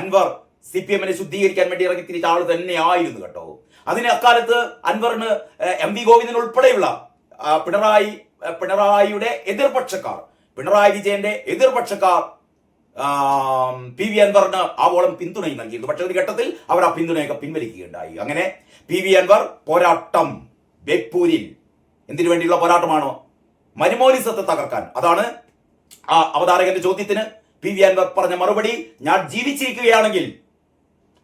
അൻവർ CPM-നെ ശുദ്ധീകരിക്കാൻ വേണ്ടി ഇറങ്ങി തിരിച്ച ആൾ തന്നെയായിരുന്നു കേട്ടോ. അതിന് അക്കാലത്ത് അൻവറിന് MV ഗോവിന്ദൻ ഉൾപ്പെടെയുള്ള പിണറായിയുടെ എതിർപക്ഷക്കാർ, പിണറായി വിജയന്റെ എതിർപക്ഷക്കാർ PV അൻവറിന് ആവോളം പിന്തുണയും നൽകിയിരുന്നു. പക്ഷെ ഒരു ഘട്ടത്തിൽ അവർ ആ പിന്തുണയൊക്കെ പിൻവലിക്കുകയുണ്ടായി. അങ്ങനെ PV അൻവർ പോരാട്ടം ബേപ്പൂരിൽ എന്തിനു വേണ്ടിയുള്ള പോരാട്ടമാണോ? മരുമോനിസത്തെ തകർക്കാൻ. അതാണ് ആ അവതാരകന്റെ ചോദ്യത്തിന് PV അൻവർ പറഞ്ഞ മറുപടി. ഞാൻ ജീവിച്ചിരിക്കുകയാണെങ്കിൽ,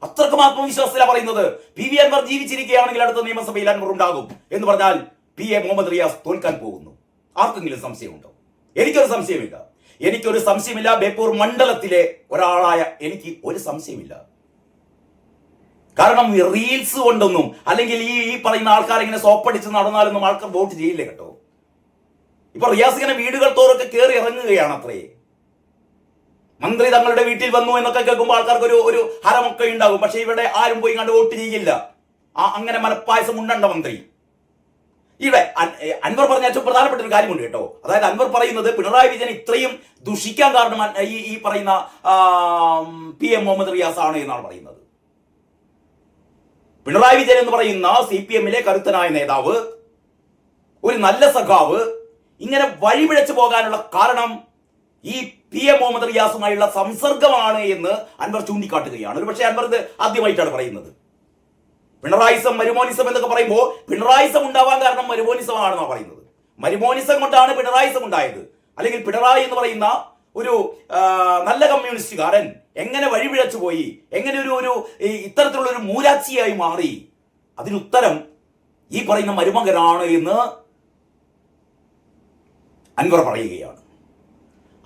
അത്രക്കും ആത്മവിശ്വാസത്തിലാണ് പറയുന്നത്, PV അൻവർ ജീവിച്ചിരിക്കുകയാണെങ്കിൽ അടുത്ത നിയമസഭയിൽ അൻവർ ഉണ്ടാകും എന്ന് പറഞ്ഞാൽ PA മുഹമ്മദ് റിയാസ് തോൽക്കാൻ പോകുന്നു. ആർക്കെങ്കിലും സംശയമുണ്ടോ? എനിക്കൊരു സംശയമില്ല. ബേപ്പൂർ മണ്ഡലത്തിലെ ഒരാളായ എനിക്ക് ഒരു സംശയമില്ല. കാരണം റീൽസ് കൊണ്ടൊന്നും അല്ലെങ്കിൽ ഈ പറയുന്ന ആൾക്കാർ ഇങ്ങനെ സോപ്പടിച്ച് നടന്നാലൊന്നും ആൾക്കാർ വോട്ട് ചെയ്യില്ല കേട്ടോ. ഇപ്പൊ റിയാസ് ഇങ്ങനെ വീടുകൾ തോറൊക്കെ കയറി ഇറങ്ങുകയാണ്. അത്രേ മന്ത്രി തങ്ങളുടെ വീട്ടിൽ വന്നു എന്നൊക്കെ കേൾക്കുമ്പോൾ ആൾക്കാർക്ക് ഒരു ഹരമൊക്കെ ഉണ്ടാകും. പക്ഷെ ഇവിടെ ആരും പോയി കണ്ട് വോട്ട് ചെയ്യില്ല. അങ്ങനെ മലപ്പായസം ഉണ്ടണ്ട മന്ത്രി. ഇവിടെ അൻവർ പറഞ്ഞ ഏറ്റവും പ്രധാനപ്പെട്ട ഒരു കാര്യമുണ്ട് കേട്ടോ. അതായത് അൻവർ പറയുന്നത് പിണറായി വിജയൻ ഇത്രയും ദുഷിക്കാൻ കാരണം ഈ പറയുന്ന PM മുഹമ്മദ് റിയാസ് ആണ് എന്നാണ് പറയുന്നത്. പിണറായി വിജയൻ എന്ന് പറയുന്ന CPM-ലെ കരുത്തനായ നേതാവ്, ഒരു നല്ല സഖാവ്, ഇങ്ങനെ വഴിപിഴച്ചു പോകാനുള്ള കാരണം ഈ PM മുഹമ്മദ് റിയാസുമായുള്ള സംസർഗമാണ് എന്ന് അൻവർ ചൂണ്ടിക്കാട്ടുകയാണ്. ഒരു പക്ഷേ അൻവർ ഇത് ആദ്യമായിട്ടാണ് പറയുന്നത്. പിണറായിസം മരുമോനിസം എന്നൊക്കെ പറയുമ്പോൾ പിണറായിസം ഉണ്ടാവാൻ കാരണം മരുമോനിസമാണെന്നാണ് പറയുന്നത്. മരുമോനിസം കൊണ്ടാണ് പിണറായിസം ഉണ്ടായത്. അല്ലെങ്കിൽ പിണറായി എന്ന് പറയുന്ന ഒരു നല്ല കമ്മ്യൂണിസ്റ്റുകാരൻ എങ്ങനെ വഴിപിഴച്ചു പോയി, എങ്ങനെ ഒരു ഇത്തരത്തിലുള്ള ഒരു മൂരാച്ചിയായി മാറി, അതിനുത്തരം ഈ പറയുന്ന മരുമകനാണ് എന്ന് അൻവർ പറയുകയാണ്.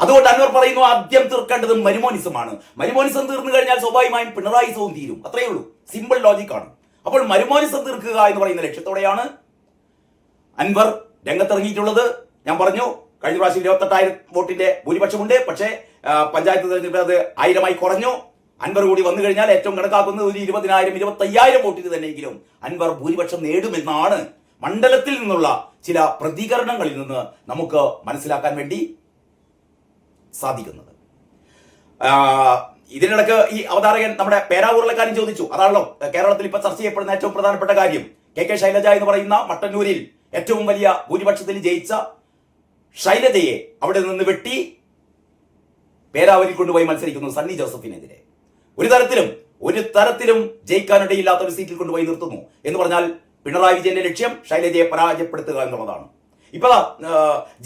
അതുകൊണ്ട് അൻവർ പറയുന്നു ആദ്യം തീർക്കേണ്ടത് മരുമോനിസമാണ്. മരുമോനിസം തീർന്നു കഴിഞ്ഞാൽ സ്വാഭാവികമായും പിണറായിസവും തീരും. അത്രയേ ഉള്ളൂ. സിമ്പിൾ ലോജിക്കാണ്. അപ്പോൾ മരുമോനിസം തീർക്കുക എന്ന് പറയുന്ന ലക്ഷ്യത്തോടെയാണ് അൻവർ രംഗത്തിറങ്ങിയിട്ടുള്ളത്. ഞാൻ പറഞ്ഞു കഴിഞ്ഞ പ്രാവശ്യം 28,000 വോട്ടിന്റെ ഭൂരിപക്ഷമുണ്ട്. പക്ഷേ പഞ്ചായത്ത് തെരഞ്ഞെടുപ്പ് അത് 1000 കുറഞ്ഞു. അൻവർ കൂടി വന്നു കഴിഞ്ഞാൽ ഏറ്റവും കണക്കാക്കുന്നത് ഒരു 20,000 25,000 വോട്ടിന് തന്നെയെങ്കിലും അൻവർ ഭൂരിപക്ഷം നേടുമെന്നാണ് മണ്ഡലത്തിൽ നിന്നുള്ള ചില പ്രതികരണങ്ങളിൽ നിന്ന് നമുക്ക് മനസ്സിലാക്കാൻ വേണ്ടി സാധിക്കുന്നത്. ഇതിനിടക്ക് ഈ അവതാരകൻ നമ്മുടെ പേരാവൂരിലെ കാര്യം ചോദിച്ചു. അതാണല്ലോ കേരളത്തിൽ ഇപ്പൊ ചർച്ച ചെയ്യപ്പെടുന്ന ഏറ്റവും പ്രധാനപ്പെട്ട കാര്യം. KK ശൈലജ എന്ന് പറയുന്ന മട്ടന്നൂരിൽ ഏറ്റവും വലിയ ഭൂരിപക്ഷത്തിൽ ജയിച്ച ശൈലജയെ അവിടെ നിന്ന് വെട്ടി പേരാവൂരിൽ കൊണ്ടുപോയി മത്സരിക്കുന്നു സണ്ണി ജോസഫിനെതിരെ. ഒരു തരത്തിലും ജയിക്കാനിടയില്ലാത്ത ഒരു സീറ്റിൽ കൊണ്ടുപോയി നിർത്തുന്നു എന്ന് പറഞ്ഞാൽ പിണറായി വിജയന്റെ ലക്ഷ്യം ശൈലജയെ പരാജയപ്പെടുത്തുക എന്നുള്ളതാണ്. ഇപ്പൊ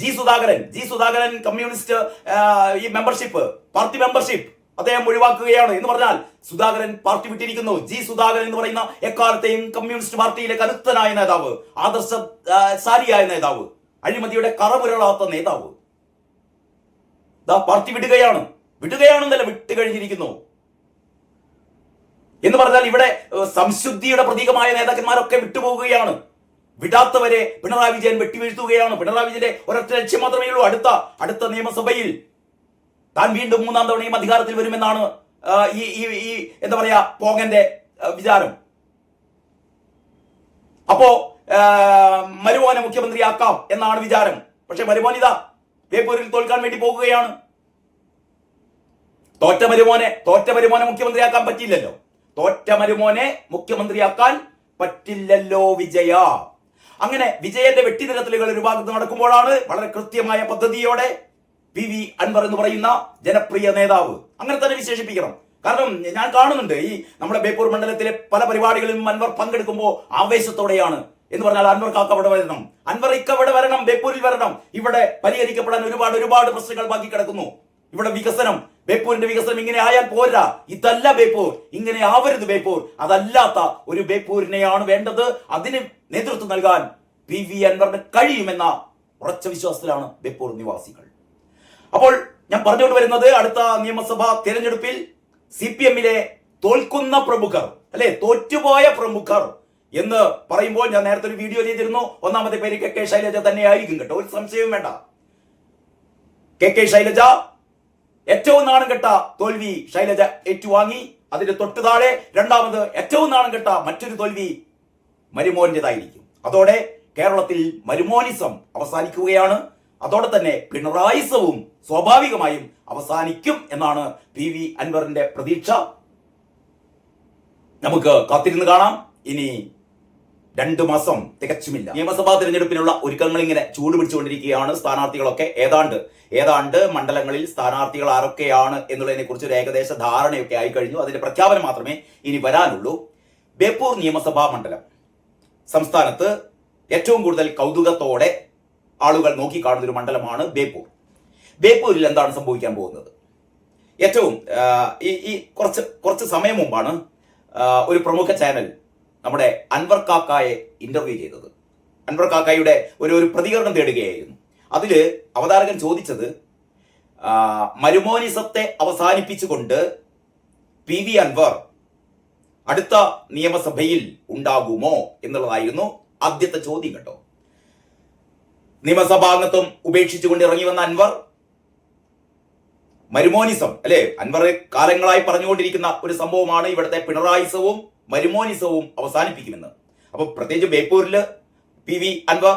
ജി സുധാകരൻ കമ്മ്യൂണിസ്റ്റ് ഈ പാർട്ടി മെമ്പർഷിപ്പ് അദ്ദേഹം ഒഴിവാക്കുകയാണ് എന്ന് പറഞ്ഞാൽ സുധാകരൻ പാർട്ടി വിട്ടിരിക്കുന്നു. ജി സുധാകരൻ എന്ന് പറയുന്ന എക്കാലത്തെയും കമ്മ്യൂണിസ്റ്റ് പാർട്ടിയിലെ കരുത്തനായ നേതാവ്, ആദർശസാരിയായ നേതാവ്, അഴിമതിയുടെ കറപുരളാത്ത നേതാവ് പാർട്ടി വിട്ടുകയാണെന്നല്ല വിട്ടുകഴിഞ്ഞിരിക്കുന്നു എന്ന് പറഞ്ഞാൽ ഇവിടെ സംശുദ്ധിയുടെ പ്രതീകമായ നേതാക്കന്മാരൊക്കെ വിട്ടുപോകുകയാണ്. വിടാത്തവരെ പിണറായി വിജയൻ വെട്ടിവീഴ്ത്തുകയാണ്. പിണറായി വിജയന്റെ ഒരൊറ്റ ലക്ഷ്യം മാത്രമേ ഉള്ളൂ, അടുത്ത നിയമസഭയിൽ താൻ വീണ്ടും 3ാം തവണയും അധികാരത്തിൽ വരുമെന്നാണ് ഈ എന്താ പറയാ പോകന്റെ വിചാരം. അപ്പോ മരുമോനെ മുഖ്യമന്ത്രിയാക്കാം എന്നാണ് വിചാരം. പക്ഷെ മരുമോൻ ഇതാ ബേപ്പൂരിൽ തോൽക്കാൻ വേണ്ടി പോകുകയാണ്. തോറ്റ മരുമോനെ മുഖ്യമന്ത്രിയാക്കാൻ പറ്റില്ലല്ലോ. വിജയ. അങ്ങനെ വിജയന്റെ വെട്ടിനിരത്തലുകൾ ഒരു ഭാഗത്ത് നടക്കുമ്പോഴാണ് വളരെ കൃത്യമായ പദ്ധതിയോടെ PV അൻവർ എന്ന് പറയുന്ന ജനപ്രിയ നേതാവ്, അങ്ങനെ തന്നെ വിശേഷിപ്പിക്കണം. കാരണം ഞാൻ കാണുന്നുണ്ട് ഈ നമ്മുടെ ബേപ്പൂർ മണ്ഡലത്തിലെ പല പരിപാടികളിലും അൻവർ പങ്കെടുക്കുമ്പോൾ ആവേശത്തോടെയാണ്. എന്ന് പറഞ്ഞാൽ അൻവർക്ക് അവിടെ വരണം, അവിടെ വരണം, ബേപ്പൂരിൽ വരണം. ഇവിടെ പരിഹരിക്കപ്പെടാൻ ഒരുപാട് പ്രശ്നങ്ങൾ ബാക്കി കിടക്കുന്നു. ഇവിടെ ബേപ്പൂരിന്റെ വികസനം ഇങ്ങനെ ആയാൽ പോരാ. ഇതല്ല ബേപ്പൂർ, ഇങ്ങനെ ആവരുത് ബേപ്പൂർ. അതല്ലാത്ത ഒരു ബേപ്പൂരിനെയാണ് വേണ്ടത്. അതിന് നേതൃത്വം നൽകാൻ PV അൻവറിന് കഴിയുമെന്ന ഉറച്ച വിശ്വാസത്തിലാണ് ബേപ്പൂർ നിവാസികൾ. അപ്പോൾ ഞാൻ പറഞ്ഞുകൊണ്ട് വരുന്നത്, അടുത്ത നിയമസഭാ തെരഞ്ഞെടുപ്പിൽ CPM-ലെ തോൽക്കുന്ന പ്രമുഖർ, അല്ലെ തോറ്റുപോയ പ്രമുഖർ എന്ന് പറയുമ്പോൾ ഞാൻ നേരത്തെ ഒരു വീഡിയോ ചെയ്തിരുന്നു. ഒന്നാമത്തെ പേര് KK ശൈലജ തന്നെയായിരിക്കും കേട്ടോ, ഒരു സംശയവും വേണ്ട. KK ശൈലജ ഏറ്റവും നാണം കെട്ട തോൽവി ശൈലജ ഏറ്റുവാങ്ങി. അതിന്റെ തൊട്ടു താഴെ രണ്ടാമത് ഏറ്റവും നാണം കെട്ട മറ്റൊരു തോൽവി മരുമോന്റേതായിരിക്കും. അതോടെ കേരളത്തിൽ മരുമോനിസം അവസാനിക്കുകയാണ്. അതോടെ തന്നെ പിണറായിസവും സ്വാഭാവികമായും അവസാനിക്കും എന്നാണ് PV അൻവറിന്റെ പ്രതീക്ഷ. നമുക്ക് കാത്തിരുന്ന് കാണാം. ഇനി 2 മാസം തികച്ചുമില്ല. നിയമസഭാ തിരഞ്ഞെടുപ്പിനുള്ള ഒരുക്കങ്ങൾ ഇങ്ങനെ ചൂട് പിടിച്ചുകൊണ്ടിരിക്കുകയാണ്. സ്ഥാനാർത്ഥികളൊക്കെ ഏതാണ്ട് മണ്ഡലങ്ങളിൽ സ്ഥാനാർത്ഥികൾ ആരൊക്കെയാണ് എന്നുള്ളതിനെ കുറിച്ച് ഒരു ഏകദേശ ധാരണയൊക്കെ ആയി കഴിഞ്ഞു. അതിന്റെ പ്രഖ്യാപനം മാത്രമേ ഇനി വരാനുള്ളൂ. ബേപ്പൂർ നിയമസഭാ മണ്ഡലം സംസ്ഥാനത്ത് ഏറ്റവും കൂടുതൽ കൗതുകത്തോടെ ആളുകൾ നോക്കിക്കാണുന്ന ഒരു മണ്ഡലമാണ് ബേപ്പൂർ. ബേപ്പൂരിൽ എന്താണ് സംഭവിക്കാൻ പോകുന്നത്? ഏറ്റവും ഈ കുറച്ച് സമയം മുമ്പാണ് ഒരു പ്രമുഖ ചാനൽ നമ്മുടെ അൻവർ കാക്കായെ ഇന്റർവ്യൂ ചെയ്തത്. അൻവർ കാക്കായുടെ ഒരു പ്രതികരണം തേടുകയായിരുന്നു. അതില് അവതാരകൻ ചോദിച്ചത് മരുമോനിസത്തെ അവസാനിപ്പിച്ചുകൊണ്ട് PV അൻവർ അടുത്ത നിയമസഭയിൽ ഉണ്ടാകുമോ എന്നുള്ളതായിരുന്നു ആദ്യത്തെ ചോദ്യം കേട്ടോ. നിയമസഭാംഗത്വം ഉപേക്ഷിച്ചുകൊണ്ട് ഇറങ്ങി വന്ന അൻവർ മരുമോനിസം അല്ലെ, അൻവർ കാലങ്ങളായി പറഞ്ഞുകൊണ്ടിരിക്കുന്ന ഒരു സംഭവമാണ് ഇവിടുത്തെ പിണറായിസവും മരുമോനിസവും അവസാനിപ്പിക്കുമെന്ന്. അപ്പൊ പ്രത്യേകിച്ച് ബേപ്പൂരില് PV അൻവർ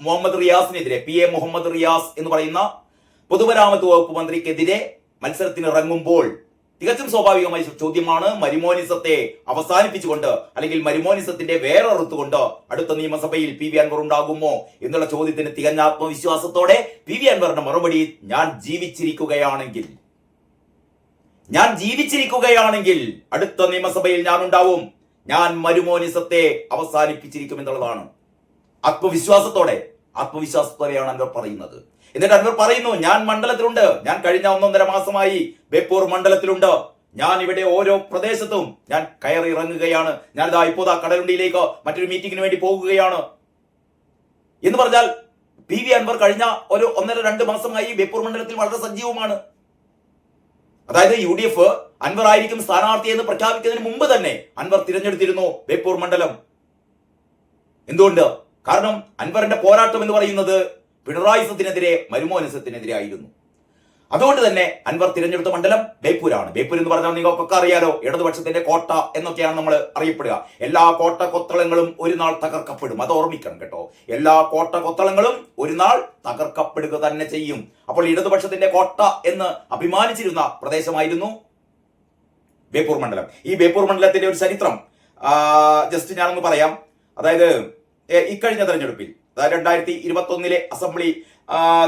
മുഹമ്മദ് റിയാസിനെതിരെ PA മുഹമ്മദ് റിയാസ് എന്ന് പറയുന്ന പൊതുമരാമത്ത് വകുപ്പ് മന്ത്രിക്കെതിരെ മത്സരത്തിന് ഇറങ്ങുമ്പോൾ തികച്ചും സ്വാഭാവികമായ ചോദ്യമാണ്, മരുമോനിസത്തെ അവസാനിപ്പിച്ചുകൊണ്ട് അല്ലെങ്കിൽ മരുമോനിസത്തിന്റെ വേറൊറുത്തുകൊണ്ട് അടുത്ത നിയമസഭയിൽ PV അൻവർ ഉണ്ടാകുമോ എന്നുള്ള ചോദ്യത്തിന് തികഞ്ഞ ആത്മവിശ്വാസത്തോടെ PV അൻവറിന്റെ മറുപടി, ഞാൻ ജീവിച്ചിരിക്കുകയാണെങ്കിൽ അടുത്ത നിയമസഭയിൽ ഞാൻ ഉണ്ടാവും, ഞാൻ മരുമോനിസത്തെ അവസാനിപ്പിച്ചിരിക്കും എന്നുള്ളതാണ്. ആത്മവിശ്വാസത്തോടെയാണ് അൻവർ പറയുന്നത്. എന്നിട്ട് അൻവർ പറയുന്നു, ഞാൻ മണ്ഡലത്തിലുണ്ട്, ഞാൻ കഴിഞ്ഞ 1.5 മാസമായി ബേപ്പൂർ മണ്ഡലത്തിലുണ്ട്, ഞാൻ ഇവിടെ ഓരോ പ്രദേശത്തും ഞാൻ കയറി ഇറങ്ങുകയാണ്, ഞാനിതാ ഇപ്പോഴാ കടലുണ്ടിയിലേക്ക് മറ്റൊരു മീറ്റിംഗിന് വേണ്ടി പോകുകയാണ് എന്ന് പറഞ്ഞാൽ PV അൻവർ കഴിഞ്ഞ 1.5-2 മാസമായി ബേപ്പൂർ മണ്ഡലത്തിൽ വളരെ സജീവമാണ്. അതായത് UDF അൻവർ ആയിരിക്കും സ്ഥാനാർത്ഥി എന്ന് പ്രഖ്യാപിക്കുന്നതിന് മുമ്പ് തന്നെ അൻവർ തിരഞ്ഞെടുത്തിരുന്നു ബേപ്പൂർ മണ്ഡലം. എന്തുകൊണ്ട്? കാരണം അൻവറിന്റെ പോരാട്ടം എന്ന് പറയുന്നത് പിണറായിസത്തിനെതിരെ മരുമോനിസത്തിനെതിരെ ആയിരുന്നു. അതുകൊണ്ട് തന്നെ അൻവർ തിരഞ്ഞെടുത്ത മണ്ഡലം ബേപ്പൂരാണ്. ബേപ്പൂർ എന്ന് പറഞ്ഞാൽ നിങ്ങൾക്കൊക്കെ അറിയാലോ, ഇടതുപക്ഷത്തിന്റെ കോട്ട എന്നൊക്കെയാണ് നമ്മൾ അറിയപ്പെടുക. എല്ലാ കോട്ട കൊത്തളങ്ങളും ഒരു നാൾ തകർക്കപ്പെടും, അത് ഓർമ്മിക്കണം കേട്ടോ. എല്ലാ കോട്ട കൊത്തളങ്ങളും ഒരു നാൾ തകർക്കപ്പെടുക തന്നെ ചെയ്യും. അപ്പോൾ ഇടതുപക്ഷത്തിന്റെ കോട്ട എന്ന് അഭിമാനിച്ചിരുന്ന പ്രദേശമായിരുന്നു ബേപ്പൂർ മണ്ഡലം. ഈ ബേപ്പൂർ മണ്ഡലത്തിന്റെ ഒരു ചരിത്രം ജസ്റ്റ് ഞാനൊന്ന് പറയാം. അതായത് ഇക്കഴിഞ്ഞ തെരഞ്ഞെടുപ്പിൽ, അതായത് 2021 അസംബ്ലി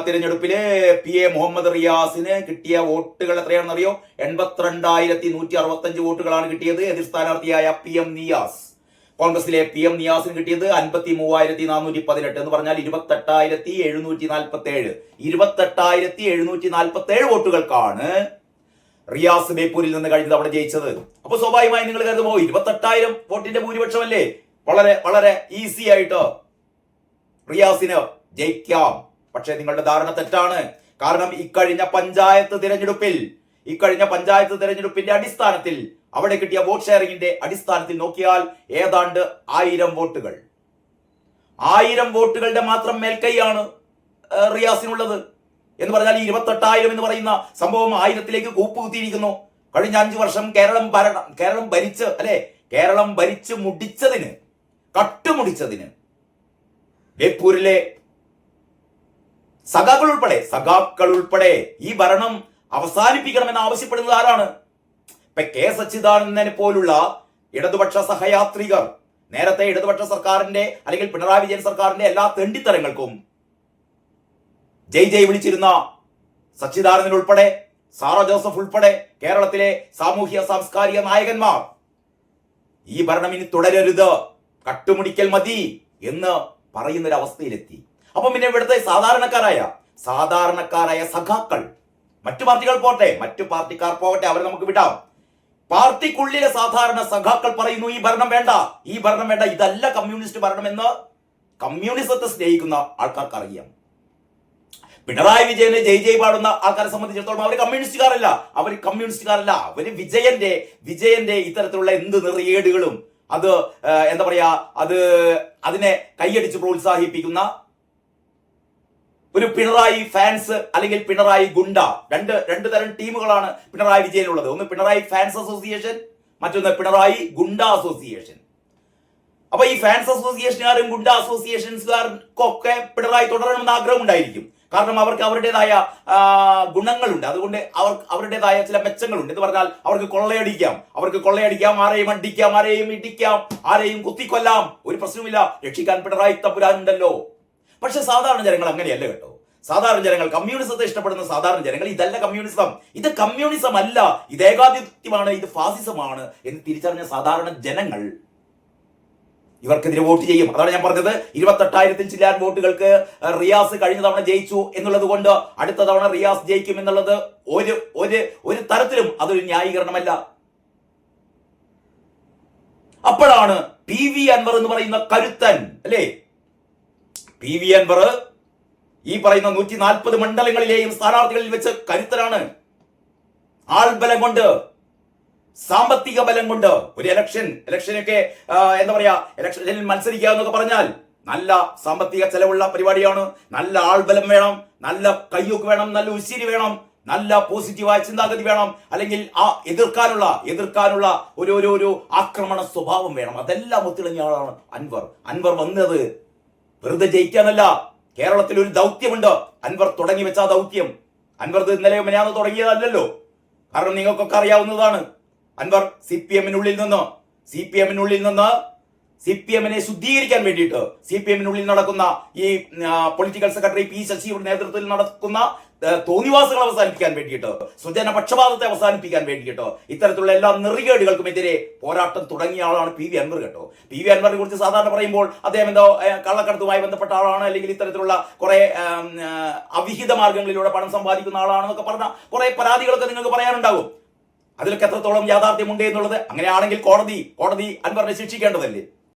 തിരഞ്ഞെടുപ്പില് PA മുഹമ്മദ് റിയാസിന് കിട്ടിയ വോട്ടുകൾ എത്രയാണെന്ന് അറിയോ? 82,165 വോട്ടുകളാണ് കിട്ടിയത്. എതിർ സ്ഥാനാർത്ഥിയായ PM നിയാസ്, കോൺഗ്രസിലെ PM നിയാസിന് കിട്ടിയത് 53,418 എന്ന് പറഞ്ഞാൽ 28,747 വോട്ടുകൾക്കാണ് റിയാസ് ബേപ്പൂരിൽ നിന്ന് കഴിഞ്ഞ തവണ ജയിച്ചത്. അപ്പൊ സ്വാഭാവികമായി നിങ്ങൾ കരുതുമോ 28,000 വോട്ടിന്റെ ഭൂരിപക്ഷമല്ലേ, വളരെ വളരെ ഈസി ആയിട്ട് റിയാസിന് ജയിക്കാം. പക്ഷെ നിങ്ങളുടെ ധാരണ തെറ്റാണ്. കാരണം ഇക്കഴിഞ്ഞ പഞ്ചായത്ത് തിരഞ്ഞെടുപ്പിന്റെ അടിസ്ഥാനത്തിൽ, അവിടെ കിട്ടിയ വോട്ട് ഷെയറിംഗിന്റെ അടിസ്ഥാനത്തിൽ നോക്കിയാൽ ഏതാണ്ട് 1000 വോട്ടുകൾ, 1000 വോട്ടുകളുടെ മാത്രം മേൽക്കൈയാണ് റിയാസിനുള്ളത്. എന്ന് പറഞ്ഞാൽ 28,000 എന്ന് പറയുന്ന സംഭവം 1000ത്തിലേക്ക് കൂപ്പുകുത്തിയിരിക്കുന്നു. കഴിഞ്ഞ 5 വർഷം കേരളം ഭരിച്ച് കട്ടുമുടിച്ചതിന് ബേപ്പൂരിലെ സഖാക്കൾ ഉൾപ്പെടെ ഈ ഭരണം അവസാനിപ്പിക്കണമെന്ന് ആവശ്യപ്പെടുന്നത് ആരാണ്? K. സച്ചിദാനന്ദനെ പോലുള്ള ഇടതുപക്ഷ സഹയാത്രികർ നേരത്തെ ഇടതുപക്ഷ സർക്കാരിന്റെ അല്ലെങ്കിൽ പിണറായി വിജയൻ സർക്കാരിന്റെ എല്ലാ തെണ്ടിത്തരങ്ങൾക്കും ജയ് വിളിച്ചിരുന്ന സച്ചിദാനന്ദൻ ഉൾപ്പെടെ, സാറ ജോസഫ് ഉൾപ്പെടെ കേരളത്തിലെ സാമൂഹ്യ സാംസ്കാരിക നായകന്മാർ ഈ ഭരണം ഇനി തുടരരുത്, കട്ടുമുടിക്കൽ മതി എന്ന് പറയുന്നൊരവസ്ഥയിലെത്തി. അപ്പം പിന്നെ ഇവിടുത്തെ സാധാരണക്കാരായ സഖാക്കൾ, മറ്റു പാർട്ടികൾ പോട്ടെ, മറ്റു പാർട്ടിക്കാർ പോകട്ടെ, അവരെ നമുക്ക് വിടാം. പാർട്ടിക്കുള്ളിലെ സാധാരണ സഖാക്കൾ പറയുന്നു ഈ ഭരണം വേണ്ട, ഇതല്ല കമ്മ്യൂണിസ്റ്റ് ഭരണം എന്ന് കമ്മ്യൂണിസത്തെ സ്നേഹിക്കുന്ന ആൾക്കാർക്ക് അറിയാം. പിണറായി വിജയനെ ജയ് പാടുന്ന ആൾക്കാരെ സംബന്ധിച്ചിടത്തോളം അവർ കമ്മ്യൂണിസ്റ്റുകാരല്ല, അവര് വിജയന്റെ ഇത്തരത്തിലുള്ള എന്ത് നെറിയേടുകളും അത് എന്താ പറയാ അതിനെ കൈയടിച്ച് പ്രോത്സാഹിപ്പിക്കുന്ന ഒരു പിണറായി ഫാൻസ് അല്ലെങ്കിൽ പിണറായി ഗുണ്ട, രണ്ട് തരം ടീമുകളാണ് പിണറായി വിജയനുള്ളത്. ഒന്ന് പിണറായി ഫാൻസ് അസോസിയേഷൻ, മറ്റൊന്ന് പിണറായി ഗുണ്ട അസോസിയേഷൻ. അപ്പൊ ഈ ഫാൻസ് അസോസിയേഷനുകാരും ഗുണ്ട അസോസിയേഷൻസുകാർക്കൊക്കെ പിണറായി തുടരണമെന്ന് ആഗ്രഹം ഉണ്ടായിരിക്കും. കാരണം അവർക്ക് അവരുടേതായ ഗുണങ്ങളുണ്ട്. അതുകൊണ്ട് അവരുടേതായ ചില മെച്ചങ്ങളുണ്ട്. എന്ന് പറഞ്ഞാൽ അവർക്ക് കൊള്ളയടിക്കാം, ആരെയും അടിക്കാം, ആരെയും ഇടിക്കാം, ആരെയും കുത്തിക്കൊല്ലാം, ഒരു പ്രശ്നവുമില്ല. രക്ഷിക്കാൻ പിണറായി തമ്പുരാനുണ്ടല്ലോ. പക്ഷെ സാധാരണ ജനങ്ങൾ അങ്ങനെയല്ല കേട്ടോ. സാധാരണ ജനങ്ങൾ, കമ്മ്യൂണിസത്തെ ഇഷ്ടപ്പെടുന്ന സാധാരണ ജനങ്ങൾ, ഇതല്ല കമ്മ്യൂണിസം, ഇത് കമ്മ്യൂണിസം അല്ല, ഇത് ഏകാധിപത്യമാണ്, ഇത് ഫാസിസമാണ് എന്ന് തിരിച്ചറിഞ്ഞ സാധാരണ ജനങ്ങൾ ഇവർക്കെതിരെ വോട്ട് ചെയ്യും. അതാണ് ഞാൻ പറഞ്ഞത്. 28,000 ചില്ലാൻ വോട്ടുകൾക്ക് റിയാസ് കഴിഞ്ഞ തവണ ജയിച്ചു എന്നുള്ളത് കൊണ്ട് അടുത്ത തവണ റിയാസ് ജയിക്കും എന്നുള്ളത് ഒരു തരത്തിലും അതൊരു ന്യായീകരണമല്ല. അപ്പോഴാണ് PV അൻവർ എന്ന് പറയുന്ന കരുത്തൻ, അല്ലേ, PV അൻവർ ഈ പറയുന്ന 140 മണ്ഡലങ്ങളിലെയും സ്ഥാനാർത്ഥികളിൽ വെച്ച് കരുത്തരാണ്. ആൾബലം കൊണ്ട്, സാമ്പത്തിക ബലം കൊണ്ട് ഒരു ഇലക്ഷനൊക്കെ എന്താ പറയാ, ഇലക്ഷനിൽ മത്സരിക്കുക എന്നൊക്കെ പറഞ്ഞാൽ നല്ല സാമ്പത്തിക ചെലവുള്ള പരിപാടിയാണ്. നല്ല ആൾബലം വേണം, നല്ല കയ്യൊക്കെ വേണം, നല്ല ഉശിരി വേണം, നല്ല പോസിറ്റീവായ ചിന്താഗതി വേണം, അല്ലെങ്കിൽ ആ എതിർക്കാനുള്ള ഒരു ആക്രമണ സ്വഭാവം വേണം. അതെല്ലാം ഒത്തിളങ്ങിയ ആളാണ് അൻവർ വന്നത് വെറുതെ ജയിക്കാനല്ല. കേരളത്തിൽ ഒരു ദൗത്യമുണ്ട്. അൻവർ തുടങ്ങി വെച്ച ആ ദൗത്യം. അൻവർ ഇന്നലെ മെനയാന്ന് തുടങ്ങിയതല്ലല്ലോ. കാരണം നിങ്ങൾക്കൊക്കെ അറിയാവുന്നതാണ്. അൻവർ CPM-നുള്ളിൽ നിന്ന് CPM-നെ ശുദ്ധീകരിക്കാൻ വേണ്ടിയിട്ട്, CPM-നുള്ളിൽ നടക്കുന്ന ഈ പൊളിറ്റിക്കൽ സെക്രട്ടറി P ശശിയുടെ നേതൃത്വത്തിൽ നടക്കുന്ന തോന്നിവാസങ്ങൾ അവസാനിപ്പിക്കാൻ വേണ്ടിയിട്ട്, സ്വജന പക്ഷപാതത്തെ അവസാനിപ്പിക്കാൻ വേണ്ടിയിട്ട്, ഇത്തരത്തിലുള്ള എല്ലാ നെറികേടുകൾക്കുമെതിരെ പോരാട്ടം തുടങ്ങിയ ആളാണ് PV അൻവർ കേട്ടോ. PV അൻവറിനെ കുറിച്ച് സാധാരണ പറയുമ്പോൾ അദ്ദേഹം എന്തോ കള്ളക്കടത്തുമായി ബന്ധപ്പെട്ട ആളാണ്, അല്ലെങ്കിൽ ഇത്തരത്തിലുള്ള കുറെ അവിഹിത മാർഗങ്ങളിലൂടെ പണം സമ്പാദിക്കുന്ന ആളാണെന്നൊക്കെ പറഞ്ഞ കുറെ പരാതികളൊക്കെ നിങ്ങൾക്ക് പറയാനുണ്ടാകും. അതിലൊക്കെ എത്രത്തോളം യാഥാർത്ഥ്യമുണ്ട് എന്നുള്ളത്, അങ്ങനെയാണെങ്കിൽ കോടതി അൻവറിനെ ശിക്ഷിക്കേണ്ടതല്ലേ?